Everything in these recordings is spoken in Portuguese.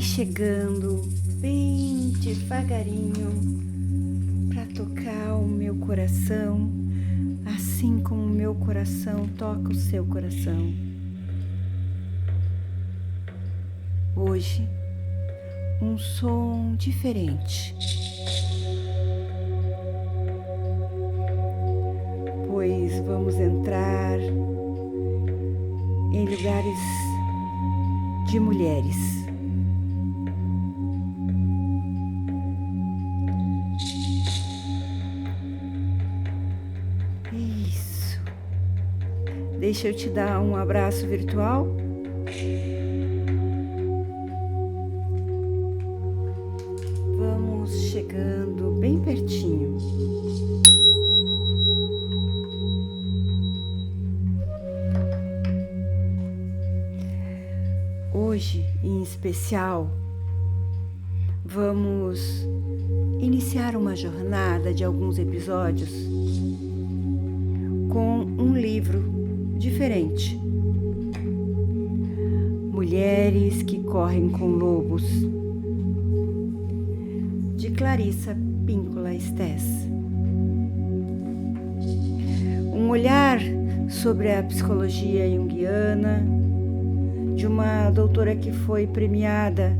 chegando bem devagarinho para tocar o meu coração, assim como o meu coração toca o seu coração. Hoje, um som diferente, pois vamos entrar em lugares de mulheres. Isso. Deixa eu te dar um abraço virtual. Vamos chegando bem pertinho. Hoje, em especial, vamos iniciar uma jornada de alguns episódios com um livro diferente. Mulheres que correm com lobos, de Clarissa Pinkola Estés. Um olhar sobre a psicologia junguiana, de uma doutora que foi premiada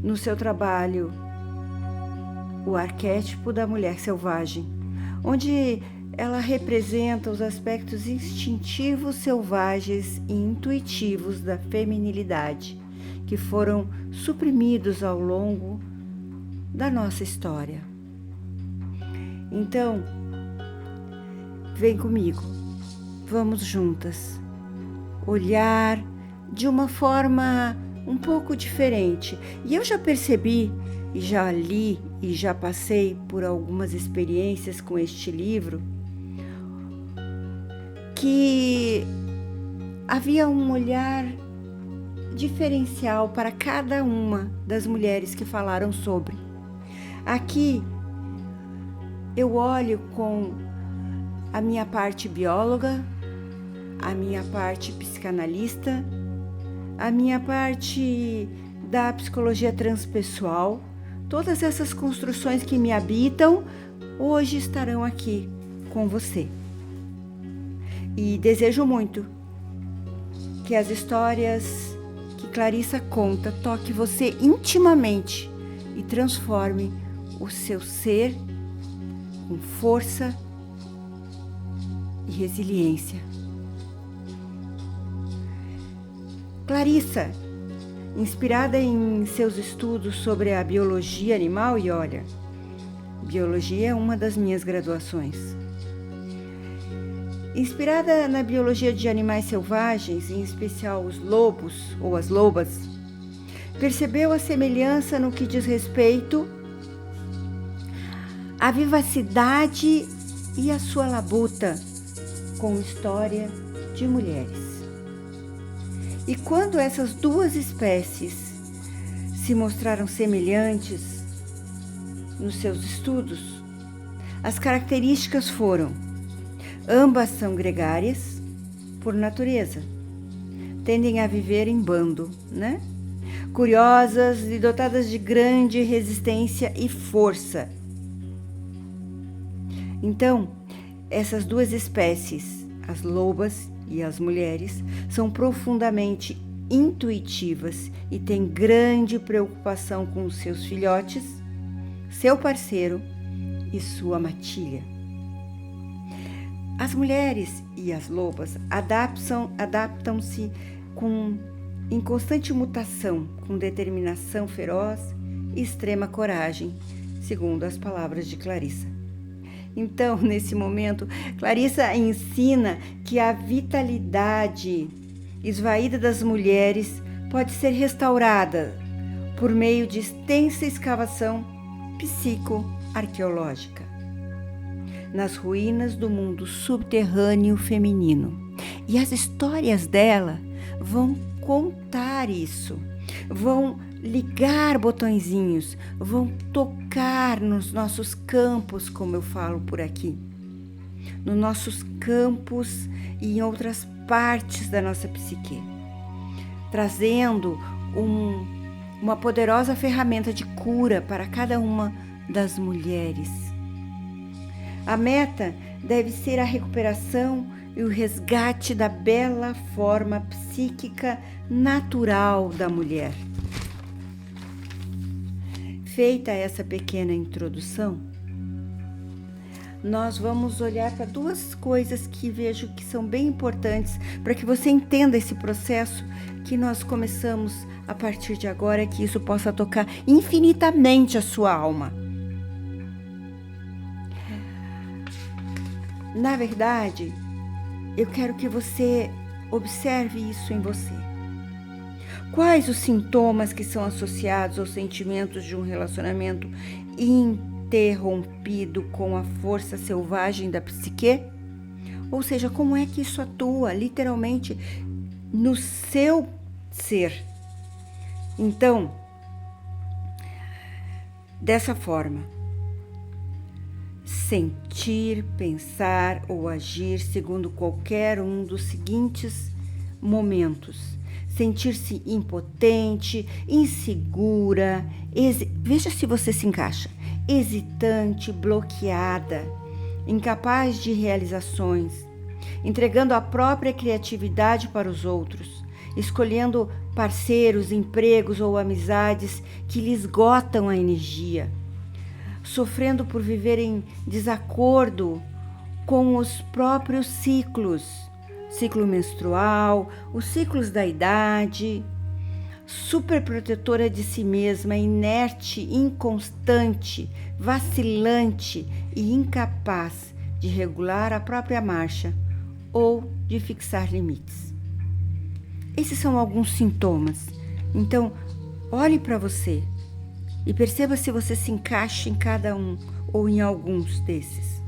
no seu trabalho O Arquétipo da Mulher Selvagem, onde ela representa os aspectos instintivos, selvagens e intuitivos da feminilidade que foram suprimidos ao longo da nossa história. Então, vem comigo, vamos juntas olhar de uma forma um pouco diferente. E eu já percebi, e já li e já passei por algumas experiências com este livro, que havia um olhar diferencial para cada uma das mulheres que falaram sobre. Aqui eu olho com a minha parte bióloga, a minha parte psicanalista, a minha parte da psicologia transpessoal. Todas essas construções que me habitam hoje estarão aqui com você. E desejo muito que as histórias que Clarissa conta toque você intimamente e transforme o seu ser com força e resiliência. Clarissa, inspirada em seus estudos sobre a biologia animal, e olha, biologia é uma das minhas graduações. Inspirada na biologia de animais selvagens, em especial os lobos ou as lobas, percebeu a semelhança no que diz respeito à vivacidade e à sua labuta com história de mulheres. E quando essas duas espécies se mostraram semelhantes nos seus estudos, as características foram: ambas são gregárias por natureza, tendem a viver em bando, né? Curiosas e dotadas de grande resistência e força. Então, essas duas espécies, as lobas e as mulheres, são profundamente intuitivas e têm grande preocupação com os seus filhotes, seu parceiro e sua matilha. As mulheres e as lobas adaptam-se em constante mutação, com determinação feroz e extrema coragem, segundo as palavras de Clarissa. Então, nesse momento, Clarissa ensina que a vitalidade esvaída das mulheres pode ser restaurada por meio de extensa escavação psicoarqueológica nas ruínas do mundo subterrâneo feminino. E as histórias dela vão contar isso, vão ligar botõezinhos, vão tocar nos nossos campos, como eu falo por aqui, nos nossos campos e em outras partes da nossa psique, trazendo uma poderosa ferramenta de cura para cada uma das mulheres. A meta deve ser a recuperação e o resgate da bela forma psíquica natural da mulher. Feita essa pequena introdução, nós vamos olhar para duas coisas que vejo que são bem importantes para que você entenda esse processo que nós começamos a partir de agora, que isso possa tocar infinitamente a sua alma. Na verdade, eu quero que você observe isso em você. Quais os sintomas que são associados aos sentimentos de um relacionamento interrompido com a força selvagem da psique? Ou seja, como é que isso atua literalmente no seu ser? Então, dessa forma, sentir, pensar ou agir segundo qualquer um dos seguintes momentos: sentir-se impotente, insegura, veja se você se encaixa, hesitante, bloqueada, incapaz de realizações, entregando a própria criatividade para os outros, escolhendo parceiros, empregos ou amizades que lhe esgotam a energia, sofrendo por viver em desacordo com os próprios ciclos, ciclo menstrual, os ciclos da idade, superprotetora de si mesma, inerte, inconstante, vacilante e incapaz de regular a própria marcha ou de fixar limites. Esses são alguns sintomas. Então, olhe para você e perceba se você se encaixa em cada um ou em alguns desses.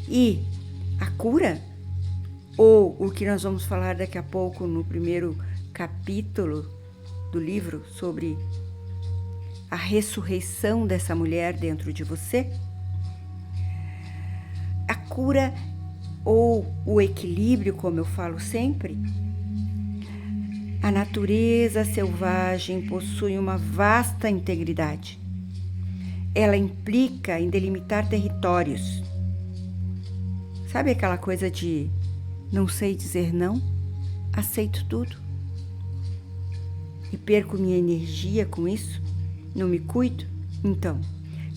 E a cura, ou o que nós vamos falar daqui a pouco no primeiro capítulo do livro sobre a ressurreição dessa mulher dentro de você, a cura ou o equilíbrio, como eu falo sempre, a natureza selvagem possui uma vasta integridade. Ela implica em delimitar territórios. Sabe aquela coisa de não sei dizer não, aceito tudo e perco minha energia com isso? Não me cuido? Então,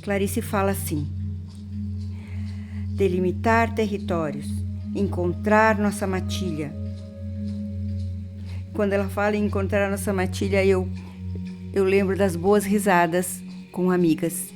Clarice fala assim: delimitar territórios, encontrar nossa matilha. Quando ela fala em encontrar a nossa matilha, eu lembro das boas risadas com amigas.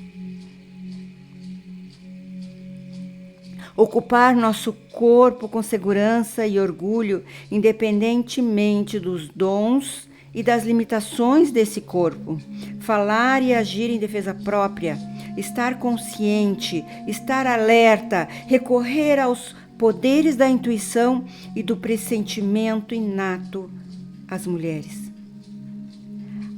Ocupar nosso corpo com segurança e orgulho, independentemente dos dons e das limitações desse corpo. Falar e agir em defesa própria, estar consciente, estar alerta, recorrer aos poderes da intuição e do pressentimento inato às mulheres.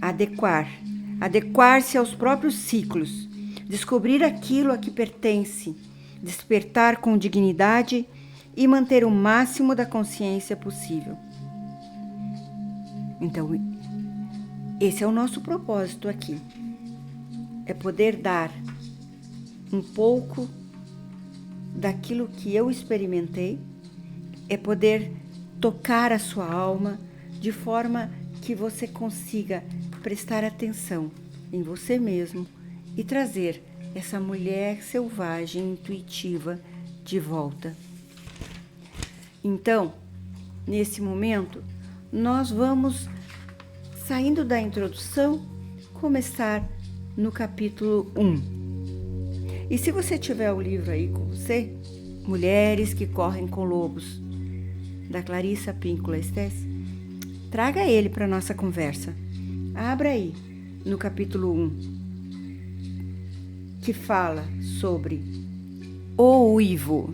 Adequar-se aos próprios ciclos, descobrir aquilo a que pertence, despertar com dignidade e manter o máximo da consciência possível. Então, esse é o nosso propósito aqui. É poder dar um pouco daquilo que eu experimentei, é poder tocar a sua alma de forma que você consiga prestar atenção em você mesmo e trazer essa mulher selvagem, intuitiva, de volta. Então, nesse momento, nós vamos, saindo da introdução, começar no capítulo 1. E se você tiver o livro aí com você, Mulheres que Correm com Lobos, da Clarissa Pinkola Estés, traga ele para a nossa conversa. Abra aí no capítulo 1, que fala sobre o uivo,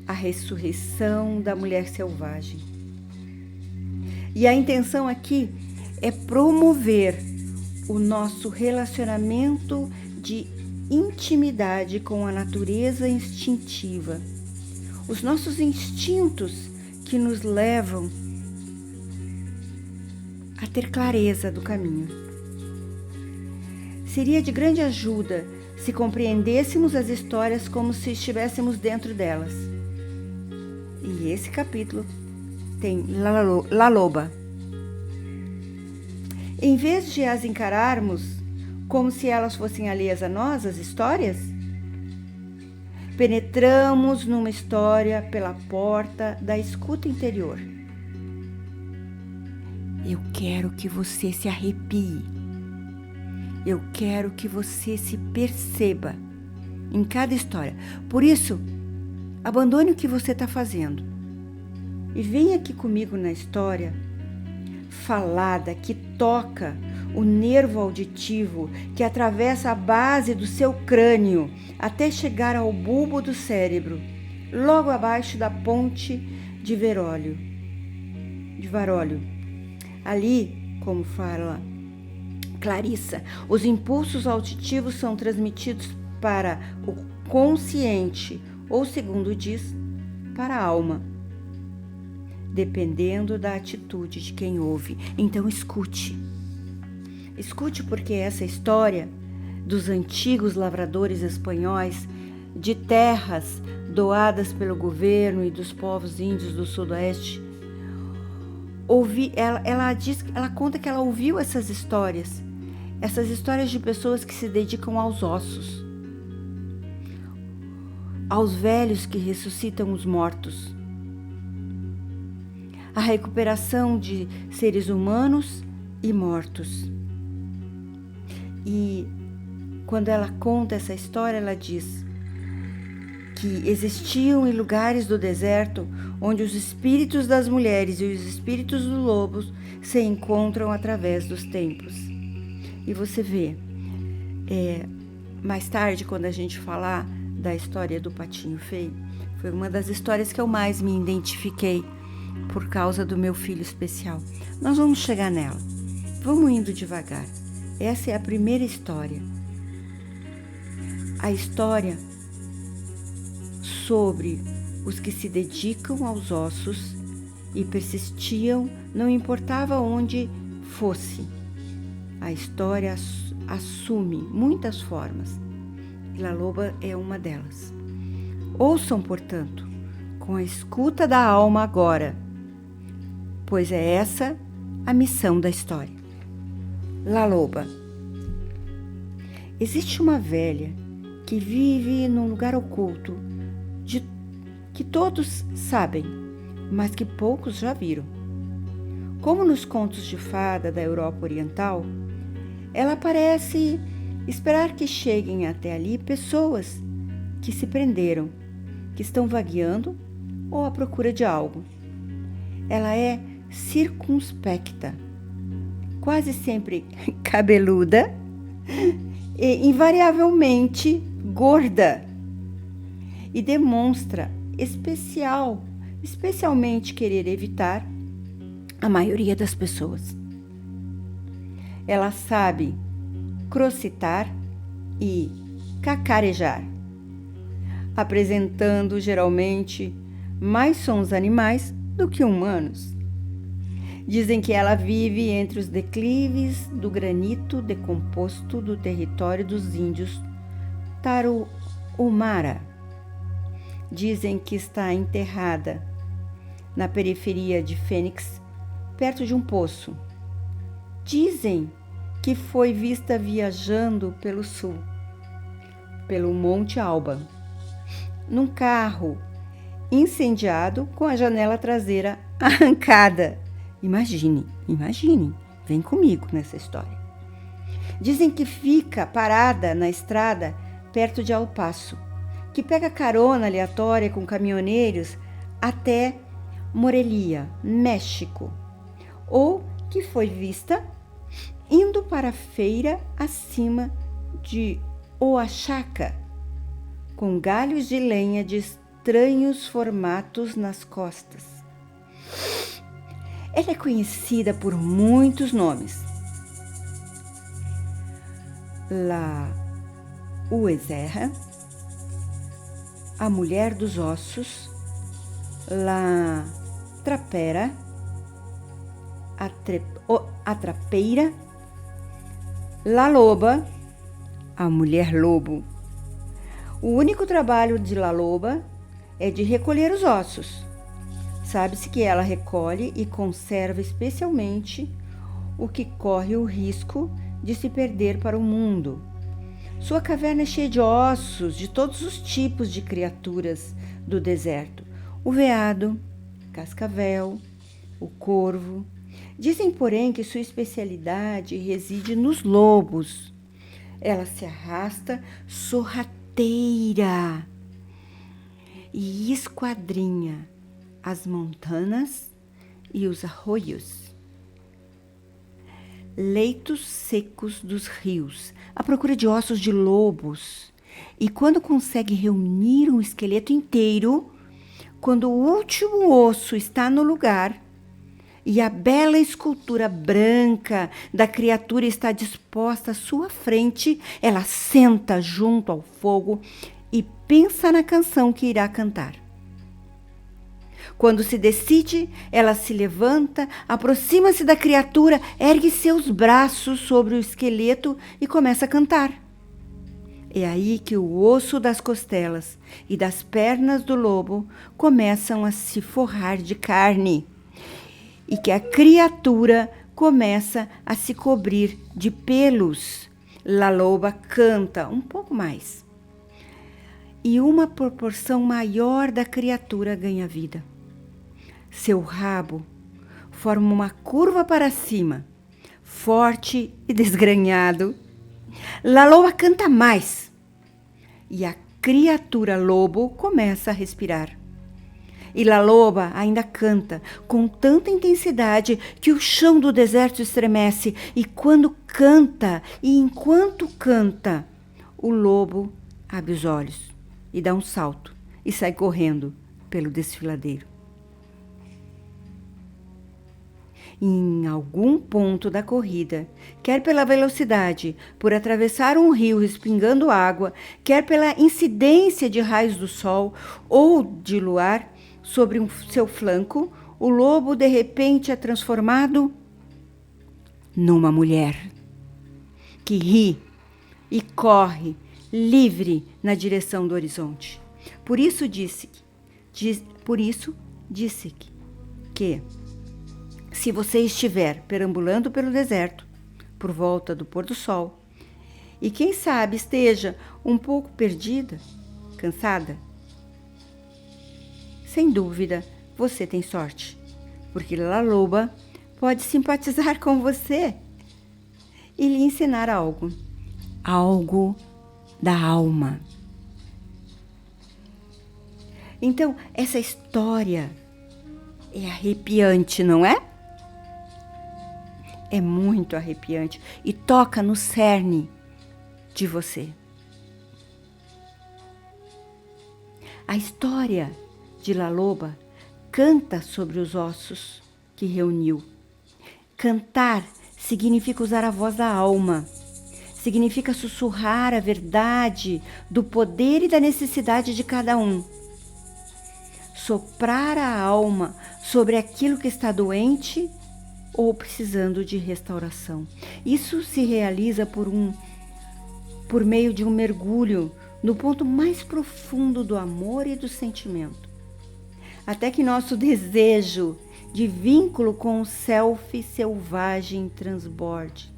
a ressurreição da mulher selvagem. E a intenção aqui é promover o nosso relacionamento de intimidade com a natureza instintiva, os nossos instintos que nos levam a ter clareza do caminho. Seria de grande ajuda se compreendêssemos as histórias como se estivéssemos dentro delas. E esse capítulo tem La Loba. Em vez de as encararmos como se elas fossem alheias a nós, as histórias, penetramos numa história pela porta da escuta interior. Eu quero que você se arrepie. Eu quero que você se perceba em cada história. Por isso, abandone o que você está fazendo e venha aqui comigo na história falada que toca o nervo auditivo que atravessa a base do seu crânio até chegar ao bulbo do cérebro, logo abaixo da ponte de Varólio. Ali, como fala Clarissa, os impulsos auditivos são transmitidos para o consciente, ou segundo diz, para a alma, dependendo da atitude de quem ouve. Então escute. Escute, porque essa história dos antigos lavradores espanhóis de terras doadas pelo governo e dos povos índios do sudoeste, ela conta que ela ouviu essas histórias de pessoas que se dedicam aos ossos, aos velhos que ressuscitam os mortos, a recuperação de seres humanos e mortos. E quando ela conta essa história, ela diz que existiam em lugares do deserto onde os espíritos das mulheres e os espíritos dos lobos se encontram através dos tempos. E você vê, mais tarde, quando a gente falar da história do Patinho Feio, foi uma das histórias que eu mais me identifiquei por causa do meu filho especial. Nós vamos chegar nela. Vamos indo devagar. Essa é a primeira história. A história sobre os que se dedicam aos ossos e persistiam, não importava onde fosse. A história assume muitas formas. E La Loba é uma delas. Ouçam, portanto, com a escuta da alma agora, pois é essa a missão da história. La Loba. Existe uma velha que vive num lugar oculto, que todos sabem, mas que poucos já viram. Como nos contos de fada da Europa Oriental, ela parece esperar que cheguem até ali pessoas que se prenderam, que estão vagueando ou à procura de algo. Ela é circunspecta, quase sempre cabeluda e invariavelmente gorda, e demonstra especialmente querer evitar a maioria das pessoas. Ela sabe crocitar e cacarejar, apresentando geralmente mais sons animais do que humanos. Dizem que ela vive entre os declives do granito decomposto do território dos índios Tarahumara. Dizem que está enterrada na periferia de Fênix, perto de um poço. Dizem que foi vista viajando pelo sul, pelo Monte Alba, num carro incendiado com a janela traseira arrancada. Imagine, vem comigo nessa história. Dizem que fica parada na estrada perto de El Paso, que pega carona aleatória com caminhoneiros até Morelia, México, ou que foi vista indo para a feira acima de Oaxaca, com galhos de lenha de estranhos formatos nas costas. Ela é conhecida por muitos nomes. La Uezerra, a Mulher dos Ossos, La Trapera, a trapeira, La Loba, a mulher lobo. O único trabalho de La Loba é de recolher os ossos. Sabe-se que ela recolhe e conserva especialmente o que corre o risco de se perder para o mundo. Sua caverna é cheia de ossos de todos os tipos de criaturas do deserto. O veado, cascavel, o corvo. Dizem, porém, que sua especialidade reside nos lobos. Ela se arrasta sorrateira e esquadrinha as montanhas e os arroios, leitos secos dos rios, à procura de ossos de lobos. E quando consegue reunir um esqueleto inteiro, quando o último osso está no lugar e a bela escultura branca da criatura está disposta à sua frente, ela senta junto ao fogo e pensa na canção que irá cantar. Quando se decide, ela se levanta, aproxima-se da criatura, ergue seus braços sobre o esqueleto e começa a cantar. É aí que o osso das costelas e das pernas do lobo começam a se forrar de carne e que a criatura começa a se cobrir de pelos. La Loba canta um pouco mais e uma proporção maior da criatura ganha vida. Seu rabo forma uma curva para cima, forte e desgrenhado. La Loba canta mais e a criatura lobo começa a respirar. E La Loba ainda canta com tanta intensidade que o chão do deserto estremece. E quando canta, e enquanto canta, o lobo abre os olhos e dá um salto e sai correndo pelo desfiladeiro. Em algum ponto da corrida, quer pela velocidade, por atravessar um rio respingando água, quer pela incidência de raios do sol ou de luar sobre seu flanco, o lobo de repente é transformado numa mulher que ri e corre livre na direção do horizonte. Por isso disse que se você estiver perambulando pelo deserto, por volta do pôr do sol, e quem sabe esteja um pouco perdida, cansada, sem dúvida você tem sorte, porque La Loba pode simpatizar com você e lhe ensinar algo da alma. Então, essa história é arrepiante, não é? É muito arrepiante e toca no cerne de você. A história de La Loba canta sobre os ossos que reuniu. Cantar significa usar a voz da alma, significa sussurrar a verdade do poder e da necessidade de cada um. Soprar a alma sobre aquilo que está doente ou precisando de restauração. Isso se realiza por meio de um mergulho no ponto mais profundo do amor e do sentimento, até que nosso desejo de vínculo com o self selvagem transborde.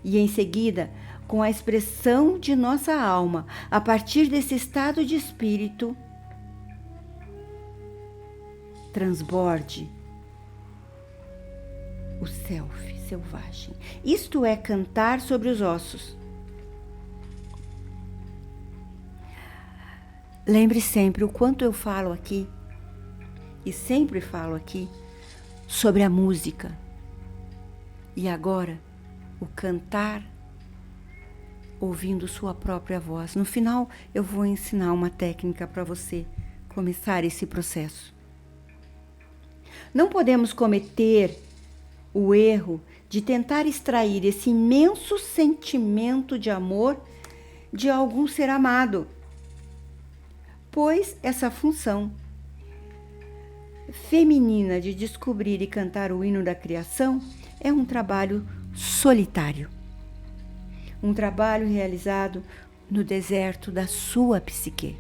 E em seguida, com a expressão de nossa alma, a partir desse estado de espírito, transborde o self selvagem. Isto é cantar sobre os ossos. Lembre sempre o quanto eu falo aqui, e sempre falo aqui, sobre a música. E agora, o cantar ouvindo sua própria voz. No final, eu vou ensinar uma técnica para você começar esse processo. Não podemos cometer o erro de tentar extrair esse imenso sentimento de amor de algum ser amado, pois essa função feminina de descobrir e cantar o hino da criação é um trabalho solitário. Um trabalho realizado no deserto da sua psique.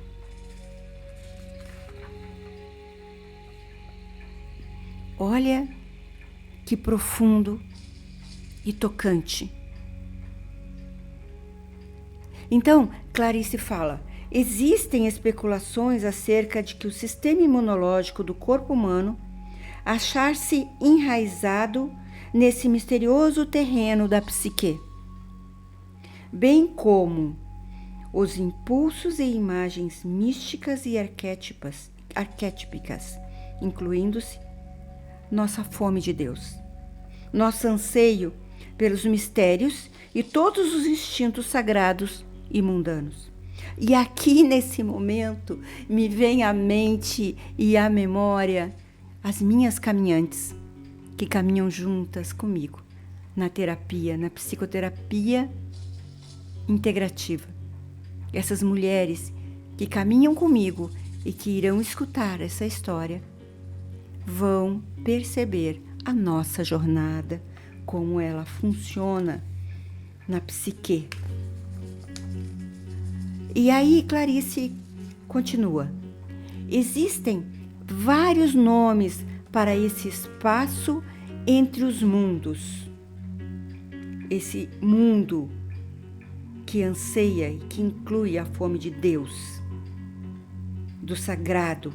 Olha que profundo e tocante. Então, Clarice fala: existem especulações acerca de que o sistema imunológico do corpo humano achar-se enraizado nesse misterioso terreno da psique, bem como os impulsos e imagens místicas e arquétipicas, incluindo-se nossa fome de Deus, nosso anseio pelos mistérios e todos os instintos sagrados e mundanos. E aqui nesse momento me vem à mente e à memória as minhas caminhantes que caminham juntas comigo na terapia, na psicoterapia integrativa. Essas mulheres que caminham comigo e que irão escutar essa história vão perceber a nossa jornada, como ela funciona na psique. E aí Clarice continua: existem vários nomes para esse espaço entre os mundos. Esse mundo que anseia e que inclui a fome de Deus, do sagrado.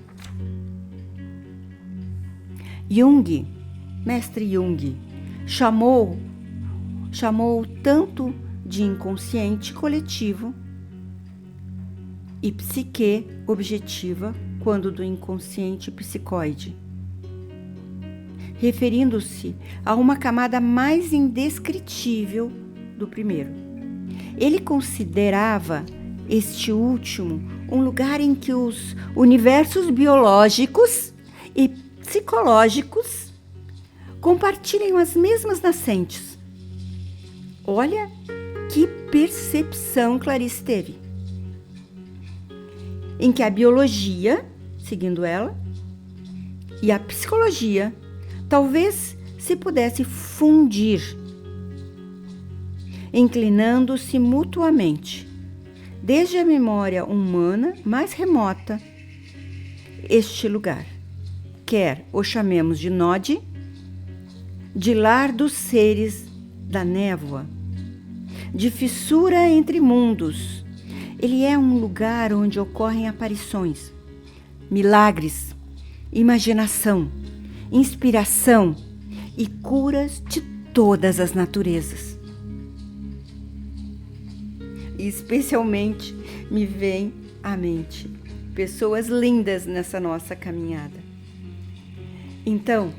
Jung, mestre Jung, chamou tanto de inconsciente coletivo e psique objetiva, quando do inconsciente psicoide, referindo-se a uma camada mais indescritível do primeiro. Ele considerava este último um lugar em que os universos biológicos e psicológicos compartilham as mesmas nascentes. Olha que percepção Clarice teve. Em que a biologia, seguindo ela, e a psicologia talvez se pudesse fundir, inclinando-se mutuamente, desde a memória humana mais remota, este lugar, quer o chamemos de Nod, de lar dos seres da névoa, de fissura entre mundos. Ele é um lugar onde ocorrem aparições, milagres, imaginação, inspiração e curas de todas as naturezas. E especialmente me vem à mente pessoas lindas nessa nossa caminhada. Então,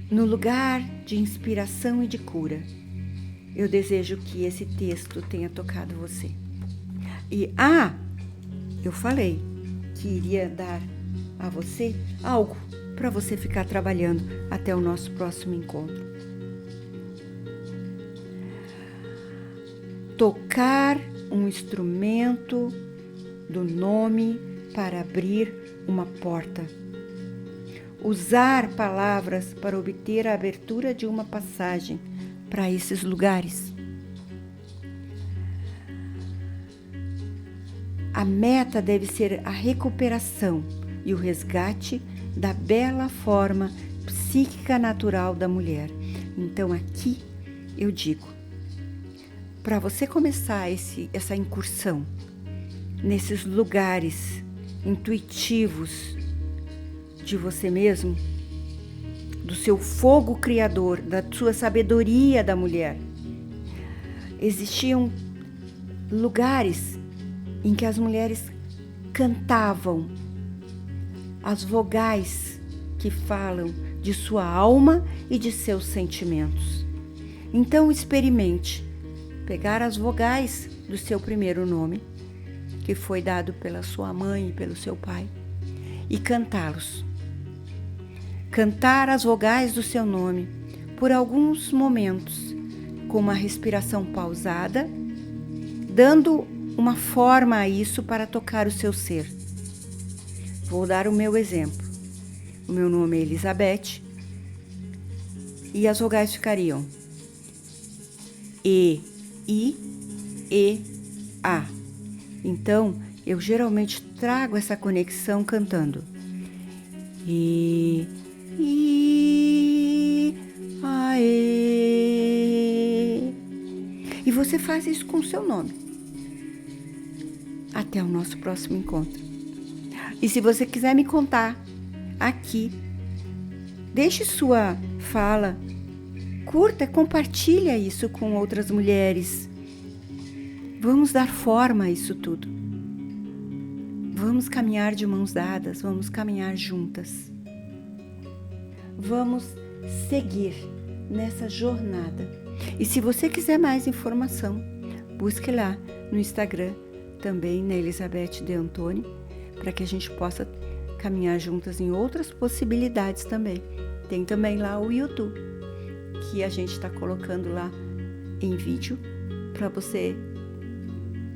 no lugar de inspiração e de cura, eu desejo que esse texto tenha tocado você. E, eu falei que iria dar a você algo para você ficar trabalhando até o nosso próximo encontro. Tocar um instrumento do nome para abrir uma porta. Usar palavras para obter a abertura de uma passagem para esses lugares. A meta deve ser a recuperação e o resgate da bela forma psíquica natural da mulher. Então aqui eu digo, para você começar essa incursão nesses lugares intuitivos de você mesmo, do seu fogo criador, da sua sabedoria da mulher. Existiam lugares em que as mulheres cantavam as vogais que falam de sua alma e de seus sentimentos. Então experimente pegar as vogais do seu primeiro nome, que foi dado pela sua mãe e pelo seu pai, e cantá-los. Cantar as vogais do seu nome por alguns momentos, com uma respiração pausada, dando uma forma a isso para tocar o seu ser. Vou dar o meu exemplo. O meu nome é Elizabeth e as vogais ficariam E, I, E, A. Então, eu geralmente trago essa conexão cantando E, I, A, E. E você faz isso com o seu nome. Até o nosso próximo encontro. E se você quiser me contar aqui, deixe sua fala, curta, compartilha isso com outras mulheres. Vamos dar forma a isso tudo. Vamos caminhar de mãos dadas, vamos caminhar juntas. Vamos seguir nessa jornada. E se você quiser mais informação, busque lá no Instagram, também na Elizabeth de Antoni, para que a gente possa caminhar juntas em outras possibilidades também. Tem também lá o YouTube, que a gente está colocando lá em vídeo, para você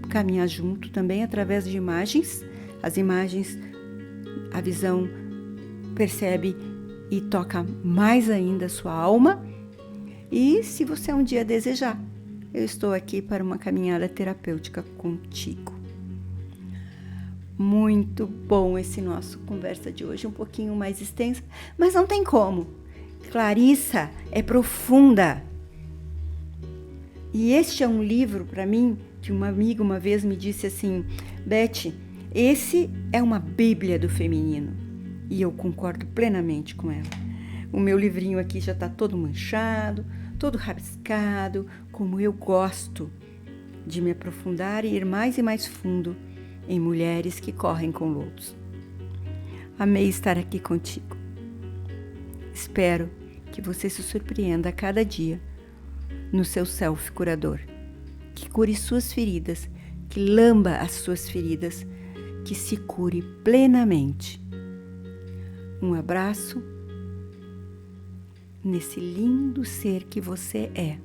caminhar junto também através de imagens. As imagens, a visão percebe e toca mais ainda a sua alma. E se você um dia desejar, eu estou aqui para uma caminhada terapêutica contigo. Muito bom esse nosso conversa de hoje, um pouquinho mais extensa, mas não tem como. Clarissa é profunda. E este é um livro para mim, que uma amiga uma vez me disse assim: Beth, esse é uma bíblia do feminino. E eu concordo plenamente com ela. O meu livrinho aqui já está todo manchado, todo rabiscado, como eu gosto de me aprofundar e ir mais e mais fundo em mulheres que correm com lobos. Amei estar aqui contigo. Espero que você se surpreenda a cada dia no seu self curador, que cure suas feridas, que lamba as suas feridas, que se cure plenamente. Um abraço nesse lindo ser que você é.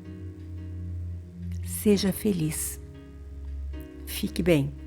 Seja feliz. Fique bem.